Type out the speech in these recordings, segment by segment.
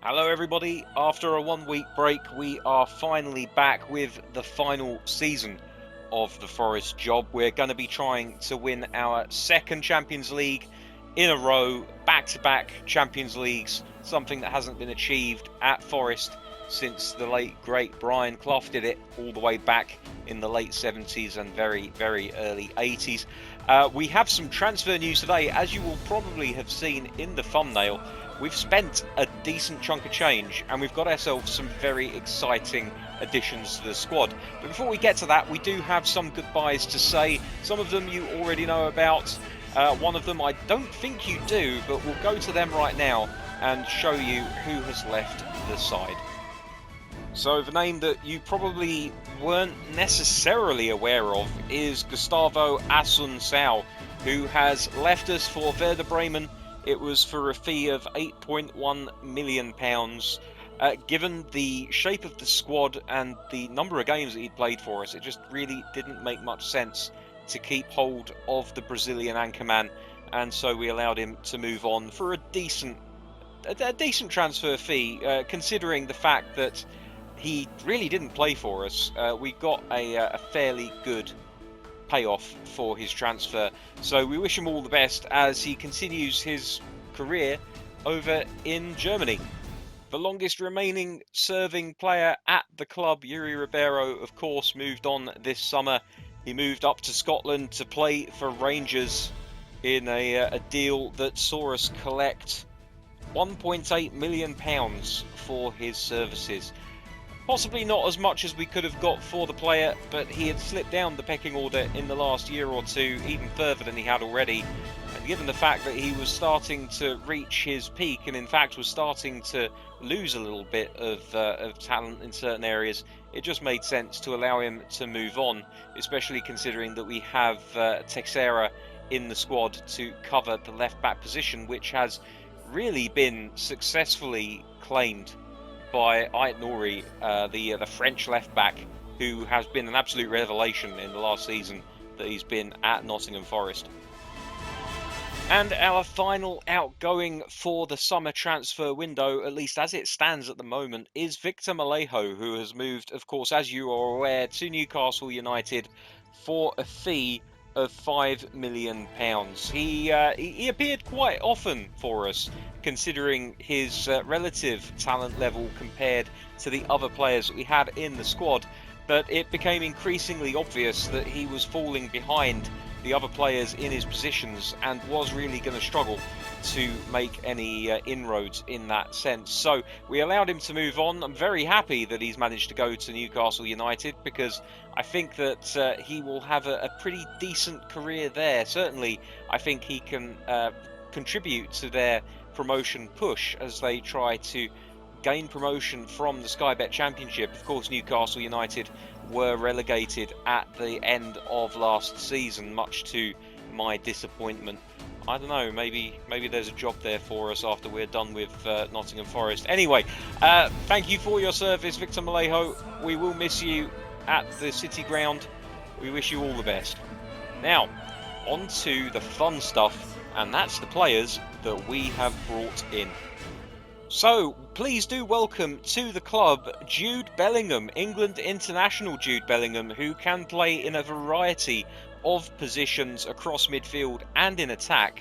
Hello everybody, after a 1 week break we are finally back with the final season of the Forest job. We're going to be trying to win our second Champions League in a row, back-to-back Champions Leagues, something that hasn't been achieved at Forest since the late great Brian Clough did it all the way back in the late 70s and very early 80s. We have some transfer news today. As you will probably have seen in the thumbnail, we've spent a decent chunk of change and we've got ourselves some very exciting additions to the squad. But before we get to that, we do have some goodbyes to say. Some of them you already know about. One of them I don't think you do, but we'll go to them right now and show you who has left the side. So the name that you probably weren't necessarily aware of is Gustavo Assunção, who has left us for Werder Bremen. It was for a fee of £8.1 million. Given the shape of the squad and the number of games that he'd played for us, it just really didn't make much sense to keep hold of the Brazilian anchorman, and so we allowed him to move on for a decent transfer fee, considering the fact that he really didn't play for us. We got a fairly good payoff for his transfer, so we wish him all the best as he continues his career over in Germany. The longest remaining serving player at the club, Yuri Ribeiro, of course, moved on this summer. He moved up to Scotland to play for Rangers in a deal that saw us collect £1.8 million for his services. Possibly not as much as we could have got for the player, but he had slipped down the pecking order in the last year or two, even further than he had already. And given the fact that he was starting to reach his peak, and in fact was starting to lose a little bit of talent in certain areas, it just made sense to allow him to move on, especially considering that we have Teixeira in the squad to cover the left-back position, which has really been successfully claimed by Ait-Nouri, the French left-back, who has been an absolute revelation in the last season that he's been at Nottingham Forest. And our final outgoing for the summer transfer window, at least as it stands at the moment, is Victor Malejo, who has moved, of course, as you are aware, to Newcastle United for a fee of £5 million. He appeared quite often for us, considering his relative talent level compared to the other players that we had in the squad, but it became increasingly obvious that he was falling behind the other players in his positions and was really going to struggle to make any inroads in that sense. So we allowed him to move on. I'm very happy that he's managed to go to Newcastle United, because I think that he will have a pretty decent career there. Certainly, I think he can contribute to their promotion push as they try to gain promotion from the Sky Bet Championship. Of course, Newcastle United were relegated at the end of last season, much to my disappointment. I don't know, maybe there's a job there for us after we're done with Nottingham Forest. Anyway, thank you for your service, Victor Malejo. We will miss you at the City Ground. We wish you all the best. Now, on to the fun stuff, and that's the players that we have brought in. So, please do welcome to the club Jude Bellingham, England international Jude Bellingham, who can play in a variety of positions across midfield and in attack.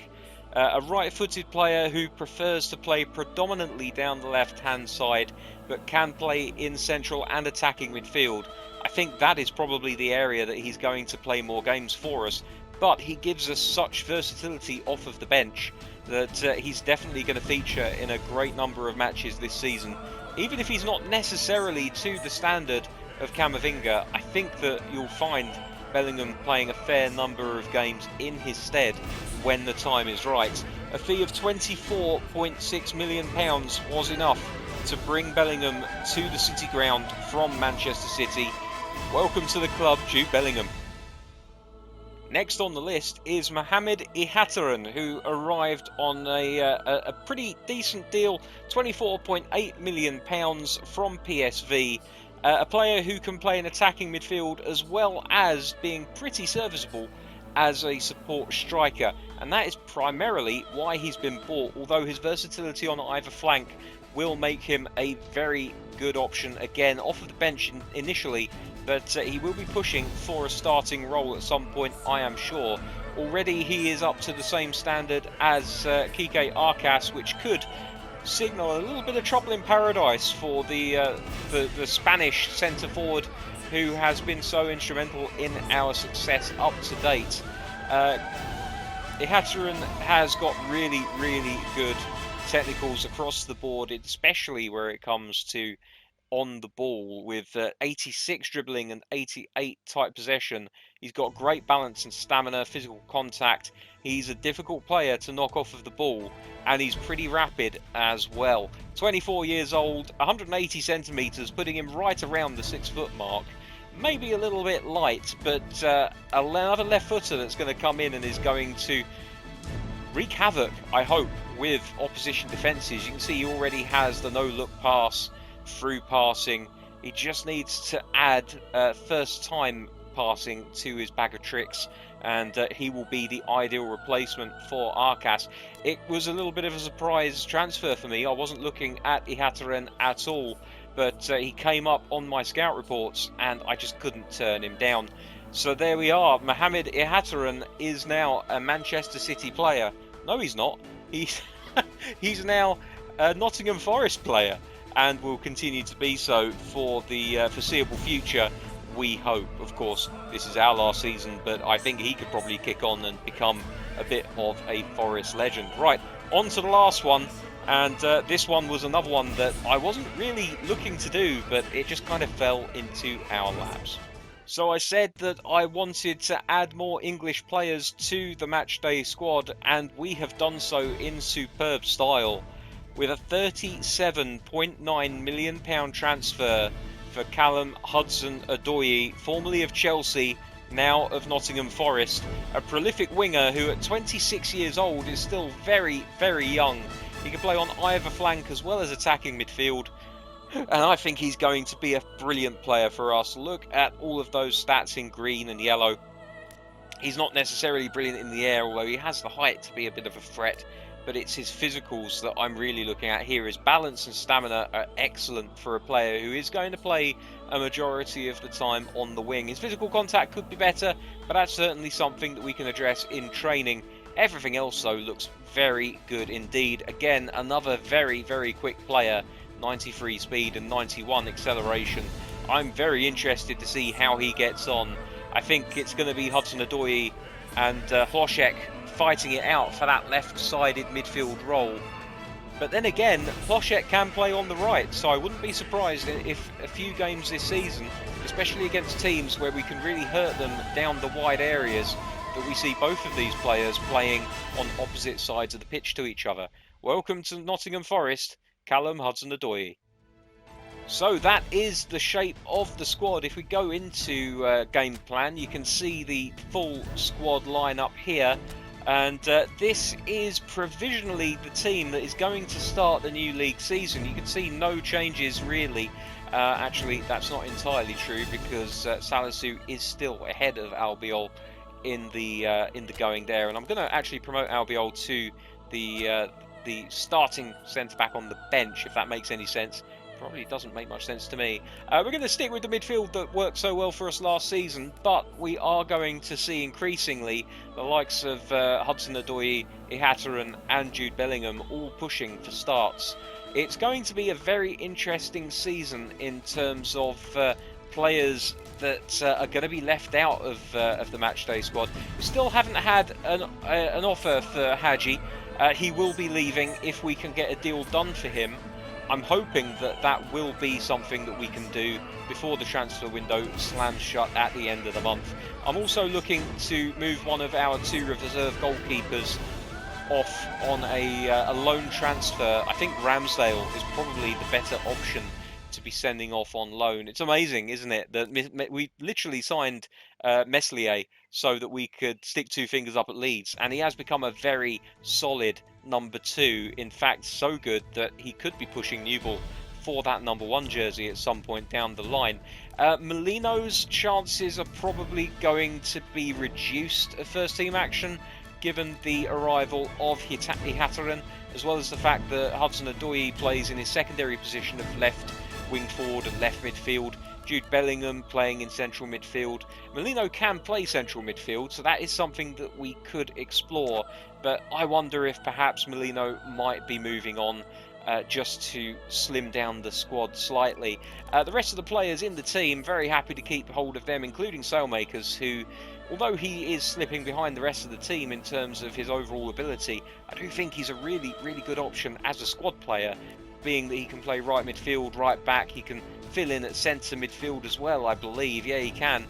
A right-footed player who prefers to play predominantly down the left-hand side, but can play in central and attacking midfield. I think that is probably the area that he's going to play more games for us, but he gives us such versatility off of the bench that he's definitely going to feature in a great number of matches this season. Even if he's not necessarily to the standard of Camavinga, I think that you'll find Bellingham playing a fair number of games in his stead when the time is right. A fee of £24.6 million was enough to bring Bellingham to the City Ground from Manchester City. Welcome to the club, Jude Bellingham. Next on the list is Mohamed Ihataren, who arrived on a pretty decent deal, £24.8 million from PSV. A player who can play in attacking midfield as well as being pretty serviceable as a support striker, and that is primarily why he's been bought, although his versatility on either flank will make him a very good option, again off of the bench initially, but he will be pushing for a starting role at some point, I am sure. Already he is up to the same standard as Kike Arcas, which could signal a little bit of trouble in paradise for the Spanish centre forward who has been so instrumental in our success up to date. Ihataren has got really, really good technicals across the board, especially where it comes to on the ball, with 86 dribbling and 88 tight possession. He's got great balance and stamina, physical contact. He's a difficult player to knock off of the ball, and he's pretty rapid as well. 24 years old, 180 centimetres, putting him right around the 6 foot mark. Maybe a little bit light, but another left footer that's going to come in and is going to wreak havoc, I hope, with opposition defences. You can see he already has the no-look pass, through passing. He just needs to add first time passing to his bag of tricks, and he will be the ideal replacement for Arcas. It was a little bit of a surprise transfer for me. I wasn't looking at Ihataren at all, but he came up on my scout reports and I just couldn't turn him down. So there we are. Mohamed Ihataren is now a Manchester City player. No, he's not. He's now a Nottingham Forest player, and will continue to be so for the foreseeable future, we hope. Of course, this is our last season, but I think he could probably kick on and become a bit of a Forest legend. Right, on to the last one, and this one was another one that I wasn't really looking to do, but it just kind of fell into our laps. So I said that I wanted to add more English players to the matchday squad, and we have done so in superb style, with a £37.9 million transfer for Callum Hudson-Odoi, formerly of Chelsea, now of Nottingham Forest. A prolific winger who at 26 years old is still very, very young. He can play on either flank as well as attacking midfield. And I think he's going to be a brilliant player for us. Look at all of those stats in green and yellow. He's not necessarily brilliant in the air, although he has the height to be a bit of a threat. But it's his physicals that I'm really looking at here. His balance and stamina are excellent for a player who is going to play a majority of the time on the wing. His physical contact could be better, but that's certainly something that we can address in training. Everything else, though, looks very good indeed. Again, another very, very quick player. 93 speed and 91 acceleration. I'm very interested to see how he gets on. I think it's going to be Hudson-Odoi and Hlošek fighting it out for that left-sided midfield role. But then again, Hlošek can play on the right, so I wouldn't be surprised if a few games this season, especially against teams where we can really hurt them down the wide areas, that we see both of these players playing on opposite sides of the pitch to each other. Welcome to Nottingham Forest, Callum Hudson-Odoi. So that is the shape of the squad. If we go into game plan, you can see the full squad lineup here. And this is provisionally the team that is going to start the new league season. You can see no changes really. Actually, that's not entirely true, because Salisu is still ahead of Albiol in the going there. And I'm going to actually promote Albiol to the starting centre-back on the bench, if that makes any sense. Probably doesn't make much sense to me. We're going to stick with the midfield that worked so well for us last season, but we are going to see increasingly the likes of Hudson-Odoi, Ihataren and Jude Bellingham all pushing for starts. It's going to be a very interesting season in terms of players that are going to be left out of the matchday squad. We still haven't had an offer for Hadji. He will be leaving if we can get a deal done for him. I'm hoping that that will be something that we can do before the transfer window slams shut at the end of the month. I'm also looking to move one of our two reserve goalkeepers off on a loan transfer. I think Ramsdale is probably the better option to be sending off on loan. It's amazing, isn't it, that we literally signed Meslier so that we could stick two fingers up at Leeds, and he has become a very solid number two. In fact, so good that he could be pushing Newell for that number 1 jersey at some point down the line. Molino's chances are probably going to be reduced at first team action, given the arrival of Ihataren, as well as the fact that Hudson-Odoi plays in his secondary position of left wing forward and left midfield. Jude Bellingham playing in central midfield. Molino can play central midfield, so that is something that we could explore, but I wonder if perhaps Molino might be moving on just to slim down the squad slightly. The rest of the players in the team, very happy to keep hold of them, including Sailmakers, who, although he is slipping behind the rest of the team in terms of his overall ability, I do think he's a really, really good option as a squad player, being that he can play right midfield, right back, he can fill in at centre midfield as well, I believe. Yeah, he can.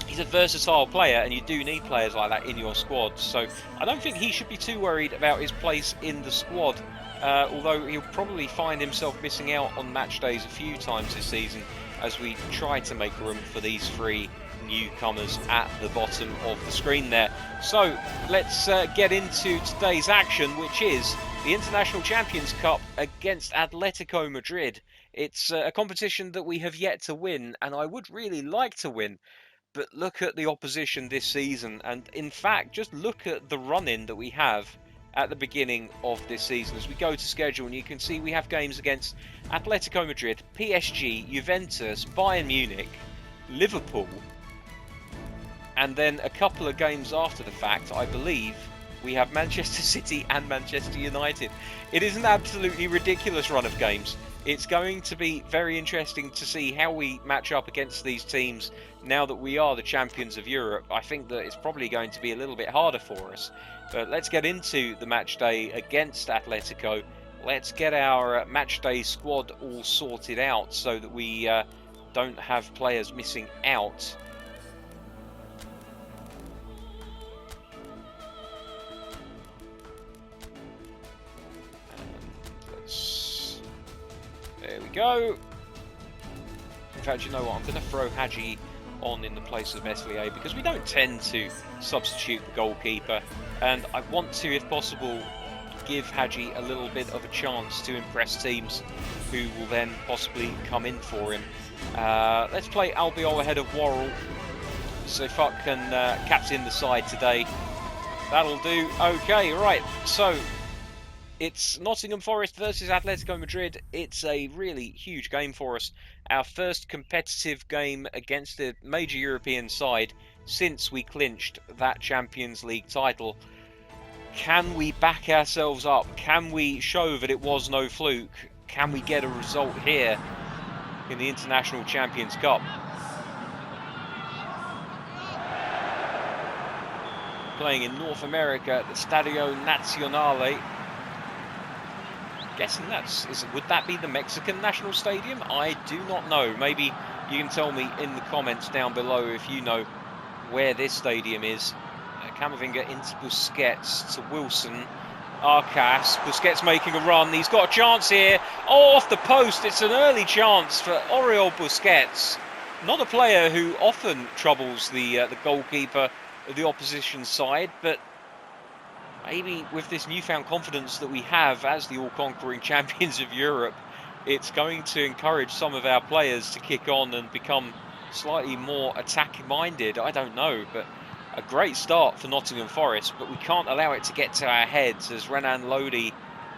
He's a versatile player, and you do need players like that in your squad, so I don't think he should be too worried about his place in the squad, although he'll probably find himself missing out on match days a few times this season as we try to make room for these 3 newcomers at the bottom of the screen there. So let's get into today's action, which is the International Champions Cup against Atletico Madrid. It's a competition that we have yet to win, and I would really like to win, but look at the opposition this season, and in fact just look at the run-in that we have at the beginning of this season. As we go to schedule, and you can see we have games against Atletico Madrid, PSG, Juventus, Bayern Munich, Liverpool, and then a couple of games after the fact, I believe, we have Manchester City and Manchester United. It is an absolutely ridiculous run of games. It's going to be very interesting to see how we match up against these teams now that we are the champions of Europe. I think that it's probably going to be a little bit harder for us. But let's get into the match day against Atletico. Let's get our match day squad all sorted out so that we don't have players missing out. There we go. In fact, you know what? I'm going to throw Hadji on in the place of Meslier because we don't tend to substitute the goalkeeper, and I want to, if possible, give Hadji a little bit of a chance to impress teams who will then possibly come in for him. Let's play Albiol ahead of Worrell, so Fuck can captain the side today. That'll do. Okay, right, so it's Nottingham Forest versus Atletico Madrid. It's a really huge game for us. Our first competitive game against a major European side since we clinched that Champions League title. Can we back ourselves up? Can we show that it was no fluke? Can we get a result here in the International Champions Cup? Playing in North America at the Stadio Nazionale. Guessing would that be the Mexican national stadium? I do not know. Maybe you can tell me in the comments down below if you know where this stadium is. Camavinga into Busquets to Wilson. Arcas. Busquets making a run. He's got a chance here. Oh, off the post. It's an early chance for Oriol Busquets. Not a player who often troubles the goalkeeper of the opposition side, but maybe with this newfound confidence that we have as the all-conquering champions of Europe, it's going to encourage some of our players to kick on and become slightly more attack-minded. I don't know, but a great start for Nottingham Forest, but we can't allow it to get to our heads as Renan Lodi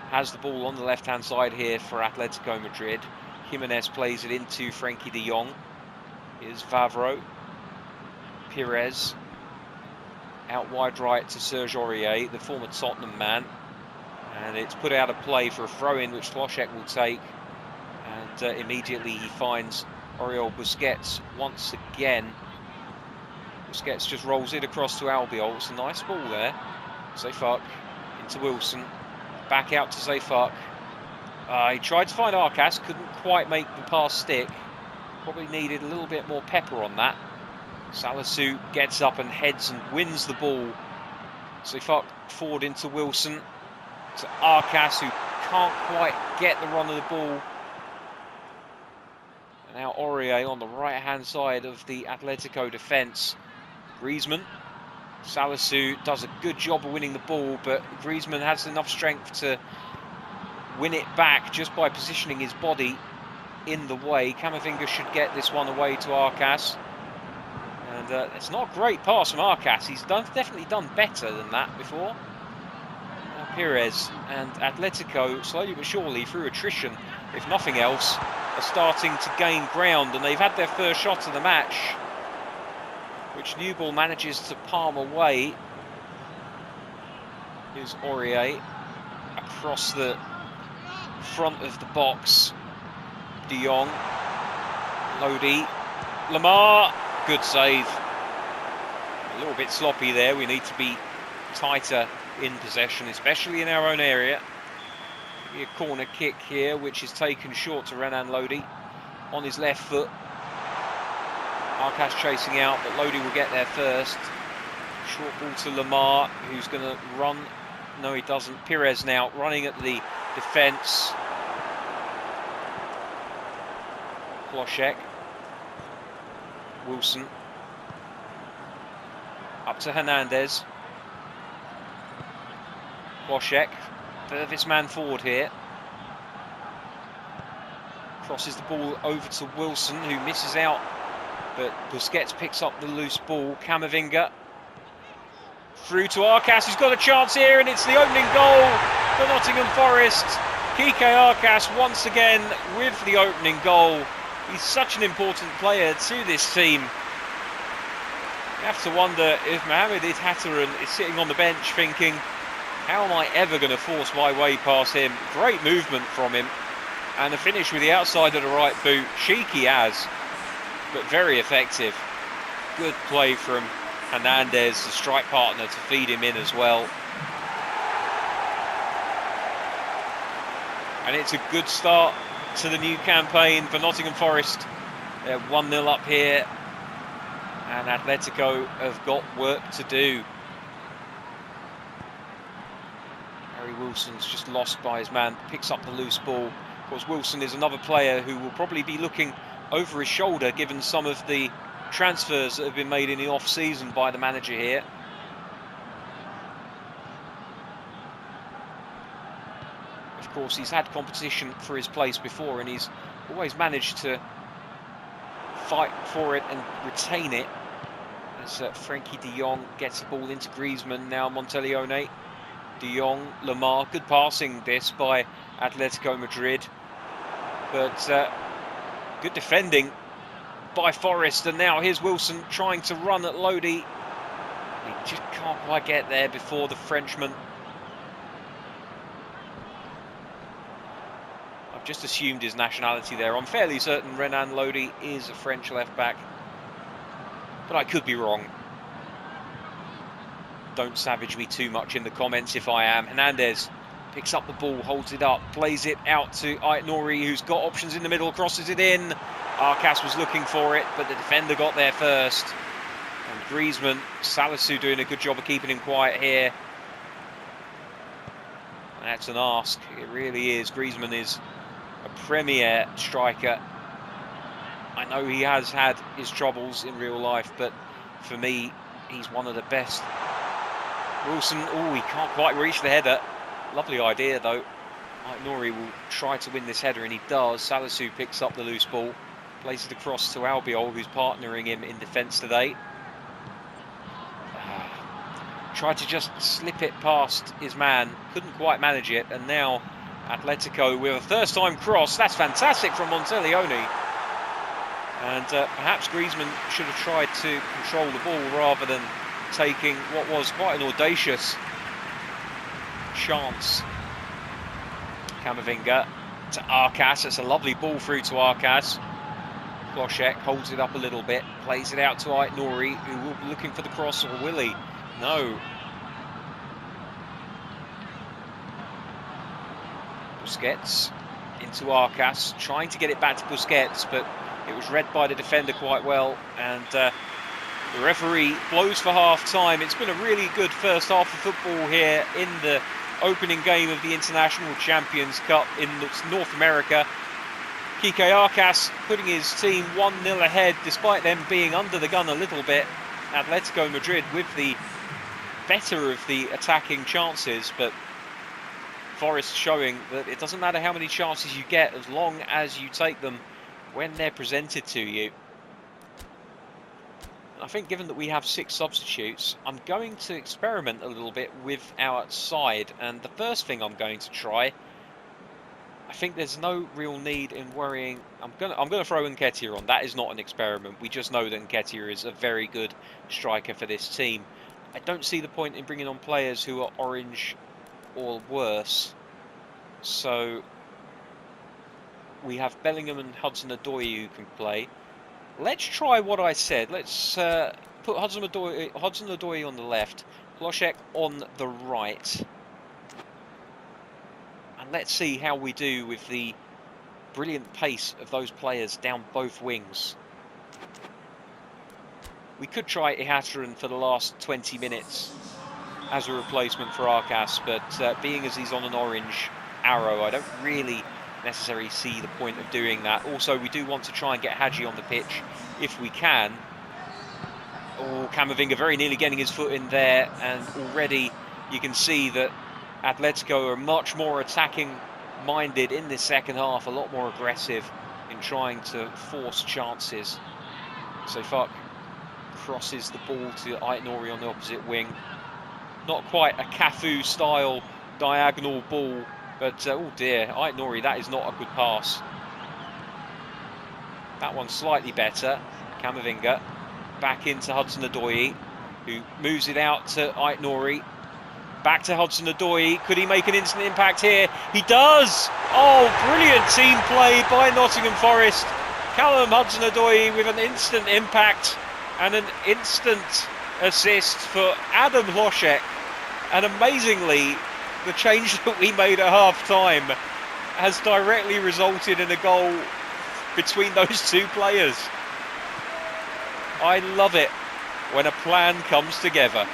has the ball on the left-hand side here for Atletico Madrid. Jimenez plays it into Frenkie de Jong. Here's Vavro. Pires. Out wide right to Serge Aurier, the former Tottenham man. And it's put out of play for a throw-in, which Floshek will take. And immediately he finds Oriol Busquets once again. Busquets just rolls it across to Albiol. It's a nice ball there. Zayfak into Wilson. Back out to Zayfak. He tried to find Arcas, couldn't quite make the pass stick. Probably needed a little bit more pepper on that. Salisu gets up and heads and wins the ball. Zayfak forward into Wilson. To Arcas, who can't quite get the run of the ball. And now Aurier on the right-hand side of the Atletico defence. Griezmann. Salisu does a good job of winning the ball, but Griezmann has enough strength to win it back just by positioning his body in the way. Camavinga should get this one away to Arcas. And it's not a great pass from Arcas. He's definitely done better than that before. Now Perez and Atletico, slowly but surely, through attrition, if nothing else, are starting to gain ground. And they've had their first shot of the match, which Newball manages to palm away. Here's Aurier across the front of the box. De Jong, Lodi, Lamar, good save. A little bit sloppy there. We need to be tighter in possession, especially in our own area. Maybe a corner kick here, which is taken short to Renan Lodi on his left foot. Arcas chasing out, but Lodi will get there first. Short ball to Lamar, who's going to run. No, he doesn't. Perez now running at the defence. Kloschek. Wilson. Up to Hernandez. Kloschek. Furthest man forward here. Crosses the ball over to Wilson, who misses out. But Busquets picks up the loose ball. Camavinga. Through to Arcas, who's got a chance here, and it's the opening goal for Nottingham Forest. Kike Arcas once again with the opening goal. He's such an important player to this team. You have to wonder if Mohamed Ihataren is sitting on the bench thinking, how am I ever going to force my way past him? Great movement from him. And a finish with the outside of the right boot. Cheeky as, but very effective. Good play from Hernandez, the strike partner, to feed him in as well. And it's a good start to the new campaign for Nottingham Forest. They're 1-0 up here, and Atletico have got work to do. Harry Wilson's just lost by his man, picks up the loose ball. Of course, Wilson is another player who will probably be looking over his shoulder given some of the transfers that have been made in the off-season by the manager here. Of course, he's had competition for his place before, and he's always managed to fight for it and retain it. As Frankie de Jong gets the ball into Griezmann, now Monteleone. De Jong, Lamar, good passing this by Atletico Madrid. But good defending by Forest, and now here's Wilson trying to run at Lodi. He just can't quite get there before the Frenchman. I've just assumed his nationality there. I'm fairly certain Renan Lodi is a French left-back, but I could be wrong. Don't savage me too much in the comments if I am. Hernandez picks up the ball, holds it up, plays it out to Aitnouri, who's got options in the middle, crosses it in. Arcas was looking for it, but the defender got there first. And Griezmann, Salisu doing a good job of keeping him quiet here. And that's an ask, it really is. Griezmann is a premier striker. I know he has had his troubles in real life, but for me, he's one of the best. Wilson, oh, he can't quite reach the header. Lovely idea, though. Aitnouri will try to win this header, and he does. Salisu picks up the loose ball, plays it across to Albiol, who's partnering him in defence today. Tried to just slip it past his man, couldn't quite manage it, and now Atletico with a first-time cross. That's fantastic from Monteleone. And perhaps Griezmann should have tried to control the ball rather than taking what was quite an audacious chance. Camavinga to Arcas. It's a lovely ball through to Arcas. Kloschek holds it up a little bit, plays it out to Aitnouri, who will be looking for the cross, or will he? No. Busquets into Arcas, trying to get it back to Busquets, but it was read by the defender quite well, and the referee blows for half-time. It's been a really good first half of football here in the opening game of the International Champions Cup in North America. Kike Arcas putting his team 1-0 ahead, despite them being under the gun a little bit. Atletico Madrid with the better of the attacking chances, but Forest showing that it doesn't matter how many chances you get as long as you take them when they're presented to you. I think given that we have 6 substitutes, I'm going to experiment a little bit with our side, and the first thing I'm going to try, I think there's no real need in worrying. I'm gonna throw Nketiah on. That is not an experiment. We just know that Nketiah is a very good striker for this team. I don't see the point in bringing on players who are orange or worse. So we have Bellingham and Hudson-Odoi who can play. Let's try what I said. Let's put Hudson-Odoi on the left, Plošek on the right. And let's see how we do with the brilliant pace of those players down both wings. We could try Ihataren for the last 20 minutes as a replacement for Arcas, but being as he's on an orange arrow, I don't really necessarily see the point of doing that. Also, we do want to try and get Hadji on the pitch if we can. Oh, Camavinga very nearly getting his foot in there, and already you can see that Atletico are much more attacking minded in this second half, a lot more aggressive in trying to force chances. So Fark crosses the ball to Aitnouri on the opposite wing. Not quite a Cafu style diagonal ball, but oh dear, Aitnouri, that is not a good pass. That one's slightly better. Camavinga back into Hudson-Odoi, who moves it out to Aitnouri. Back to Hudson-Odoi. Could he make an instant impact here? He does! Oh, brilliant team play by Nottingham Forest. Callum Hudson-Odoi with an instant impact and an instant assist for Adam Plošek. And amazingly, the change that we made at half-time has directly resulted in a goal between those two players. I love it when a plan comes together.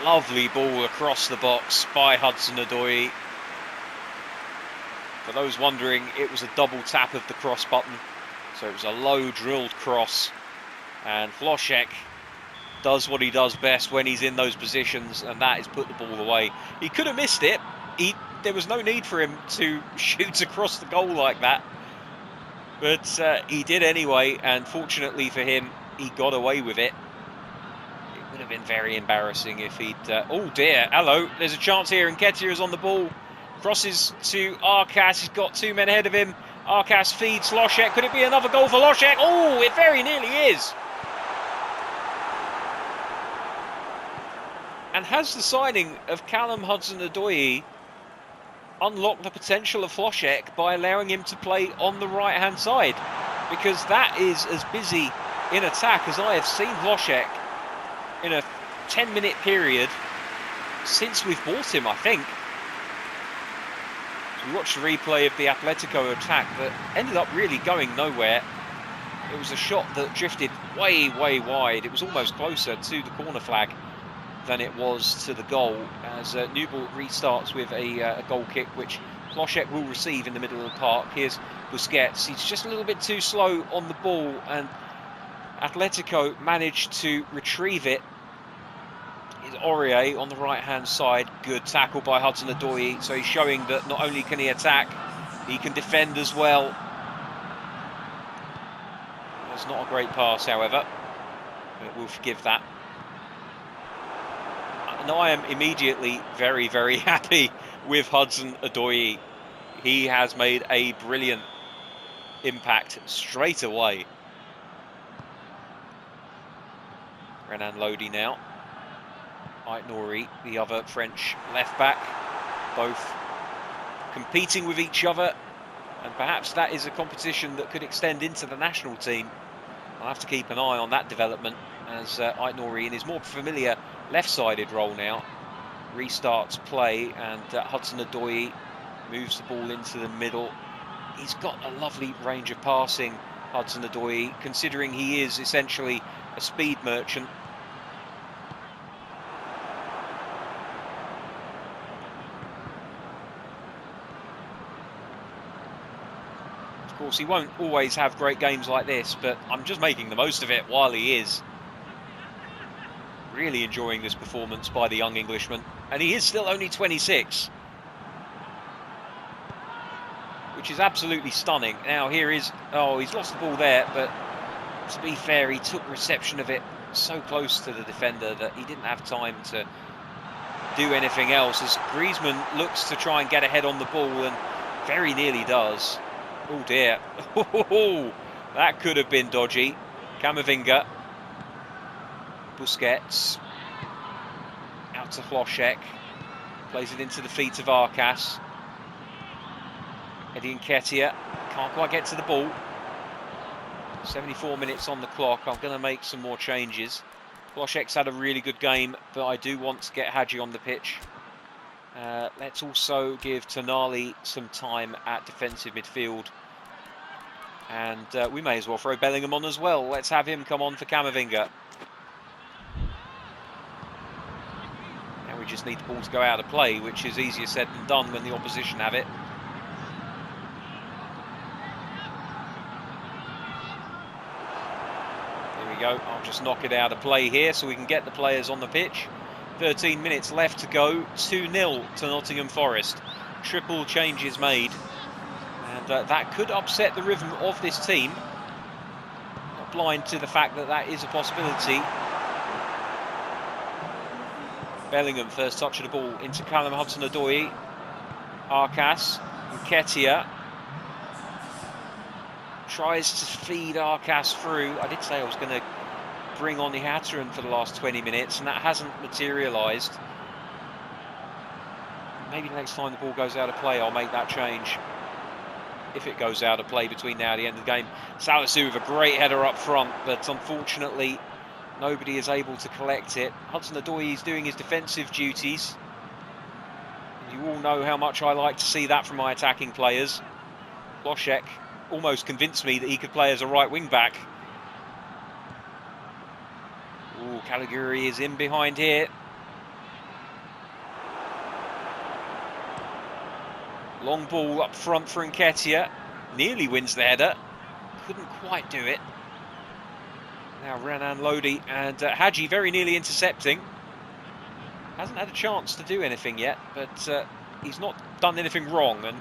Lovely ball across the box by Hudson-Odoi. For those wondering, it was a double tap of the cross button, so it was a low drilled cross, and Plošek does what he does best when he's in those positions, and that is put the ball away. He could have missed it. There was no need for him to shoot across the goal like that, but he did anyway, and fortunately for him, he got away with it. It would have been very embarrassing if he'd... oh dear, hello, there's a chance here, and Nketiah is on the ball. Crosses to Arcas, he's got 2 men ahead of him. Arcas feeds Plošek. Could it be another goal for Plošek? Oh, it very nearly is. And has the signing of Callum Hudson-Odoi unlocked the potential of Plošek by allowing him to play on the right-hand side? Because that is as busy in attack as I have seen Plošek in a 10-minute period since we've bought him, I think. We watched a replay of the Atletico attack that ended up really going nowhere. It was a shot that drifted way, way wide. It was almost closer to the corner flag than it was to the goal, as Newbold restarts with a goal kick, which Plošek will receive in the middle of the park. Here's Busquets. He's just a little bit too slow on the ball, and Atletico managed to retrieve it. Is Aurier on the right-hand side. Good tackle by Hudson-Odoi. So he's showing that not only can he attack, he can defend as well. That's not a great pass, however, but we'll forgive that. And I am immediately very, very happy with Hudson-Odoi. He has made a brilliant impact straight away. Renan Lodi now. Aitnouri, the other French left-back, both competing with each other, and perhaps that is a competition that could extend into the national team. I'll have to keep an eye on that development as Aitnouri, in his more familiar left-sided role now, restarts play, and Hudson-Odoi moves the ball into the middle. He's got a lovely range of passing, Hudson-Odoi, considering he is essentially a speed merchant. course, he won't always have great games like this, but I'm just making the most of it while he is. Really enjoying this performance by the young Englishman. And he is still only 26. Which is absolutely stunning. Now here is... Oh, he's lost the ball there, but to be fair, he took reception of it so close to the defender that he didn't have time to do anything else, as Griezmann looks to try and get ahead on the ball and very nearly does. Oh dear. That could have been dodgy. Camavinga. Busquets. Out to Hlošek. Plays it into the feet of Arcas. Eddie Nketiah can't quite get to the ball. 74 minutes on the clock. I'm going to make some more changes. Hlošek's had a really good game, but I do want to get Hadji on the pitch. Let's also give Tonali some time at defensive midfield. And we may as well throw Bellingham on as well. Let's have him come on for Camavinga. Now we just need the ball to go out of play, which is easier said than done when the opposition have it. Go. I'll just knock it out of play here so we can get the players on the pitch. 13 minutes left to go. 2-0 to Nottingham Forest. Triple changes made. And that could upset the rhythm of this team. Not blind to the fact that that is a possibility. Bellingham, first touch of the ball into Callum Hudson-Odoi. Arcas. Nketiah. Tries to feed Arcas through. I did say I was going to bring on the Hatteran for the last 20 minutes, and that hasn't materialised. Maybe next time the ball goes out of play, I'll make that change. If it goes out of play between now and the end of the game. Salisu with a great header up front, but unfortunately, nobody is able to collect it. Hudson-Odoi is doing his defensive duties. You all know how much I like to see that from my attacking players. Hlošek almost convinced me that he could play as a right wing back. Ooh, Caligari is in behind here. Long ball up front for Nketiah. Nearly wins the header. Couldn't quite do it. Now Renan Lodi and Hadji very nearly intercepting. Hasn't had a chance to do anything yet, but he's not done anything wrong, and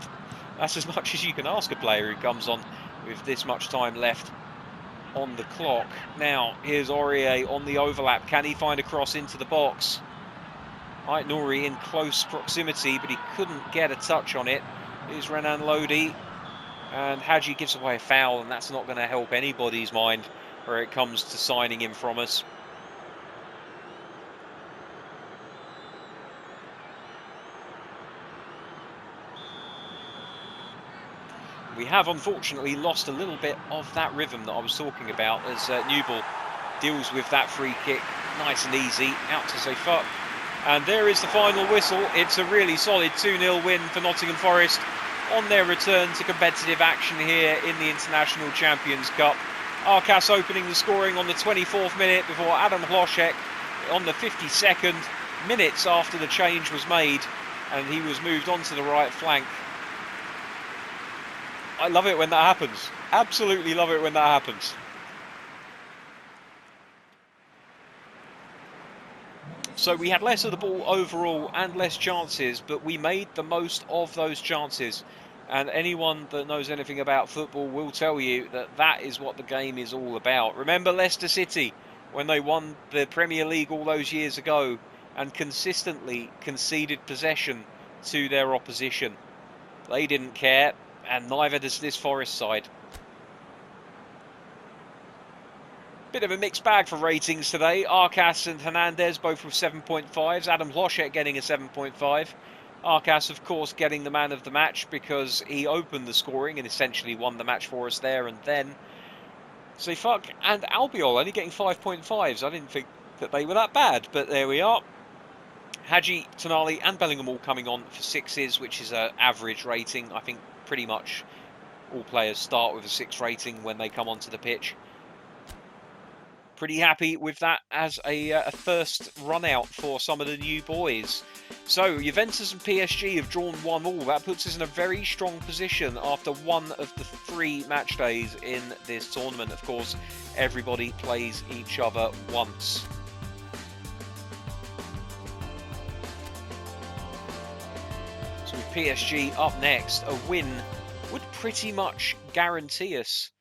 that's as much as you can ask a player who comes on with this much time left on the clock. Now, here's Aurier on the overlap. Can he find a cross into the box? Ait Nouri in close proximity, but he couldn't get a touch on it. Here's Renan Lodi. And Hadji gives away a foul, and that's not going to help anybody's mind where it comes to signing him from us. We have unfortunately lost a little bit of that rhythm that I was talking about as Newball deals with that free kick nice and easy out to Zayfuck. And there is the final whistle. It's a really solid 2-0 win for Nottingham Forest on their return to competitive action here in the International Champions Cup. Arcas opening the scoring on the 24th minute before Adam Hlošek on the 52nd, minutes after the change was made, and he was moved onto the right flank. I love it when that happens. Absolutely love it when that happens. So we had less of the ball overall and less chances, but we made the most of those chances. And anyone that knows anything about football will tell you that that is what the game is all about. Remember Leicester City when they won the Premier League all those years ago and consistently conceded possession to their opposition. They didn't care, and neither does this Forest side. Bit of a mixed bag for ratings today. Arcas and Hernandez both with 7.5s. Adam Hlošek getting a 7.5. Arcas, of course, getting the man of the match because he opened the scoring and essentially won the match for us there and then. Zayfuck and Albiol only getting 5.5s. I didn't think that they were that bad, but there we are. Hadji, Tonali and Bellingham all coming on for 6s, which is an average rating. I think pretty much all players start with a 6 rating when they come onto the pitch. pretty happy with that as a first run out for some of the new boys. So Juventus and PSG have drawn 1-1. That puts us in a very strong position after one of the 3 match days in this tournament. Of course, everybody plays each other once. So with PSG up next, a win would pretty much guarantee us,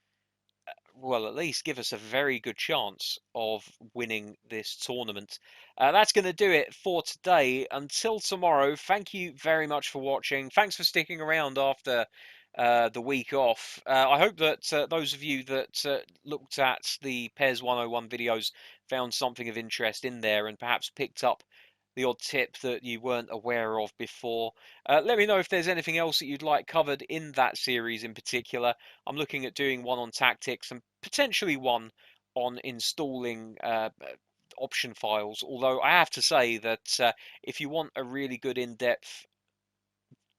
well, at least give us a very good chance of winning this tournament. That's going to do it for today. Until tomorrow, thank you very much for watching. Thanks for sticking around after the week off. I hope that those of you that looked at the PES 101 videos found something of interest in there and perhaps picked up the odd tip that you weren't aware of before. Let me know if there's anything else that you'd like covered in that series in particular. I'm looking at doing one on tactics and potentially one on installing option files. Although I have to say that if you want a really good in-depth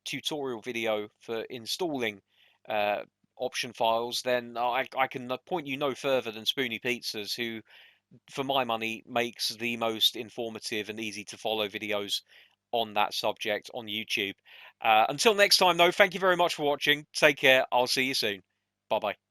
tutorial video for installing uh, option files, then I can point you no further than Spoony Pizzas, who, for my money, makes the most informative and easy to follow videos on that subject on YouTube. Until next time, though, thank you very much for watching. Take care. I'll see you soon. Bye bye.